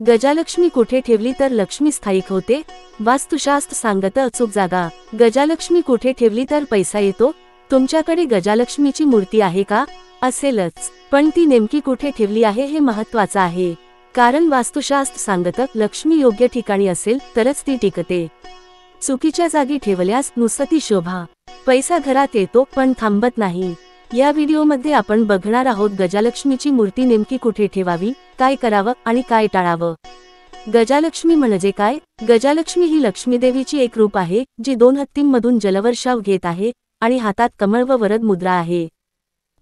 गजालक्ष्मी कुठे ठेवली तर लक्ष्मी स्थायिक होते? वास्तुशास्त्र सांगतं अचूक जागा. गजालक्ष्मी कुठे ठेवली तर पैसा येतो? तुमच्याकडे गजालक्ष्मीची मूर्ती आहे का? असेलच, पण ती नेमकी कुठे ठेवली आहे हे महत्त्वाचं आहे. कारण वास्तुशास्त्र सांगतं लक्ष्मी योग्य ठिकाणी असेल तरच ती टिकते. चुकीच्या जागी ठेवल्यास नुसती शोभा. पैसा घरात येतो पण थांबत नाही. या व्हिडिओमध्ये आपण बघणार आहोत गजालक्ष्मीची मूर्ती नेमकी कुठे ठेवावी, काय करावं आणि काय टाळावं. गजालक्ष्मी म्हणजे काय? गजालक्ष्मी ही लक्ष्मीदेवीची एक रूप आहे जी दोन हत्तींमधून जलवर्षाव घेत आहे आणि हातात कमळ व वरद मुद्रा आहे.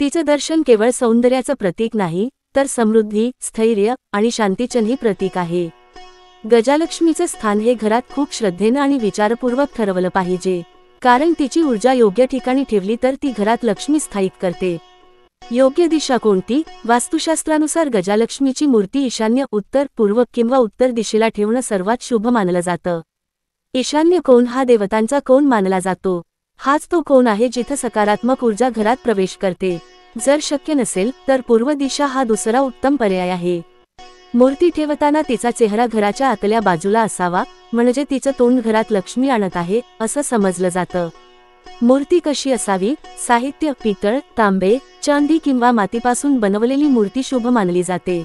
तिचं दर्शन केवळ सौंदर्याचं प्रतीक नाही तर समृद्धी, स्थैर्य आणि शांतीचंही प्रतीक आहे. गजालक्ष्मीचं स्थान हे घरात खूप श्रद्धेनं आणि विचारपूर्वक ठरवलं पाहिजे. कारण तिची ऊर्जा योग्य ठिकाणी ठेवली तर ती घरात लक्ष्मी स्थायिक करते. योग्य दिशा कोणती? वास्तुशास्त्रानुसार गजालक्ष्मीची मूर्ती ईशान्य, उत्तर, पूर्व किंवा उत्तर दिशेला ठेवणं सर्वात शुभ मानलं जातं. ईशान्य कोन हा देवतांचा कोन मानला जातो. हाच तो कोन आहे जिथं सकारात्मक ऊर्जा घरात प्रवेश करते. जर शक्य नसेल तर पूर्व दिशा हा दुसरा उत्तम पर्याय आहे. मूर्ती ठेवताना तिचा चेहरा घराच्या आतल्या बाजूला असावा, म्हणजे तिचं तोंड घरात लक्ष्मी आणत आहे असं समजलं जातं. मूर्ती कशी असावी? साहित्य: पितळ, तांबे, चांदी किंवा मातीपासून बनवलेली मूर्ती शुभ मानली जाते.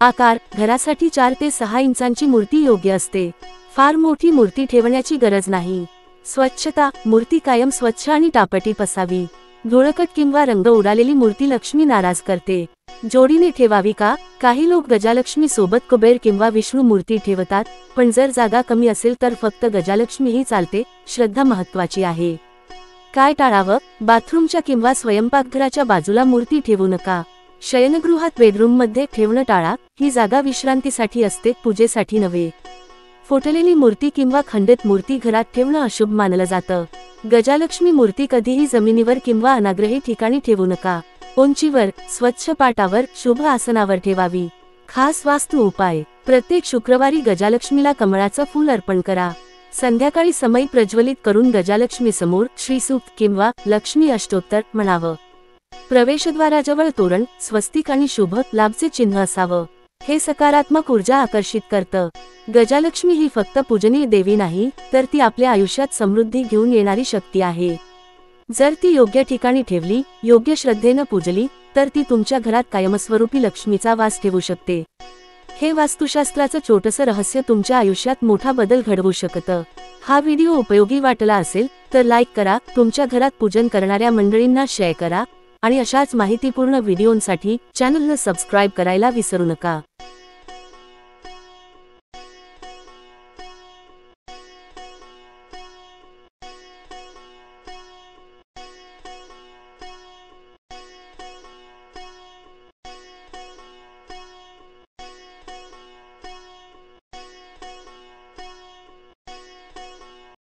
आकार: घरासाठी 4 ते 6 इंचांची मूर्ती योग्य असते. फार मोठी मूर्ती ठेवण्याची गरज नाही. स्वच्छता: मूर्ती कायम स्वच्छ आणि टापटीप असावी. धुळकट किंवा रंग उडालेली मूर्ती लक्ष्मी नाराज करते. जोडीने ठेवावी का? काही लोक गजालक्ष्मी सोबत कुबेर किंवा विष्णू मूर्ती ठेवतात, पण जर जागा कमी असेल तर फक्त गजालक्ष्मीही चालते. श्रद्धा महत्त्वाची आहे. काय टाळावं? बाथरूमच्या किंवा स्वयंपाकघराच्या बाजूला मूर्ती ठेवू नका. शयनगृहात, बेडरूममध्ये ठेवणं टाळा. ही जागा विश्रांतीसाठी असते, पूजेसाठी नव्हे. फुटलेली मूर्ती किंवा खंडित मूर्ती घरात ठेवणं अशुभ मानलं जातं. गजालक्ष्मी मूर्ती कधीही जमिनीवर किंवा अनाग्रही ठिकाणी ठेवू नका. उंचीवर, स्वच्छ पाटावर, शुभ आसनावर ठेवावी. खास वास्तू उपाय: प्रत्येक शुक्रवारी गजालक्ष्मीला कमळाचं फूल अर्पण करा. संध्याकाळी समई प्रज्वलित करून गजालक्ष्मी समोर श्रीसूक्त किंवा लक्ष्मी अष्टोत्तर म्हणावं. प्रवेशद्वाराजवळ तोरण, स्वस्तिक आणि शुभ लाभचे चिन्ह असावं. हे सकारात्मक ऊर्जा आकर्षित करतं. गजालक्ष्मी ही फक्त पूजनीय देवी नाही तर ती आपल्या आयुष्यात समृद्धी घेऊन येणारी शक्ती आहे. जर ती योग्य ठिकाणी ठेवली, योग्य श्रद्धेनं पूजली तर ती तुमच्या घरात कायमस्वरूपी लक्ष्मीचा वास ठेवू शकते. हे वास्तुशास्त्राचं छोटंसं रहस्य तुमच्या आयुष्यात मोठा बदल घडवू शकतं. हा व्हिडिओ उपयोगी वाटला असेल तर लाईक करा, तुमच्या घरात पूजन करणाऱ्या मंडळींना शेअर करा आणि अशाच माहितीपूर्ण व्हिडिओंसाठी चॅनलला सबस्क्राईब करायला विसरू नका.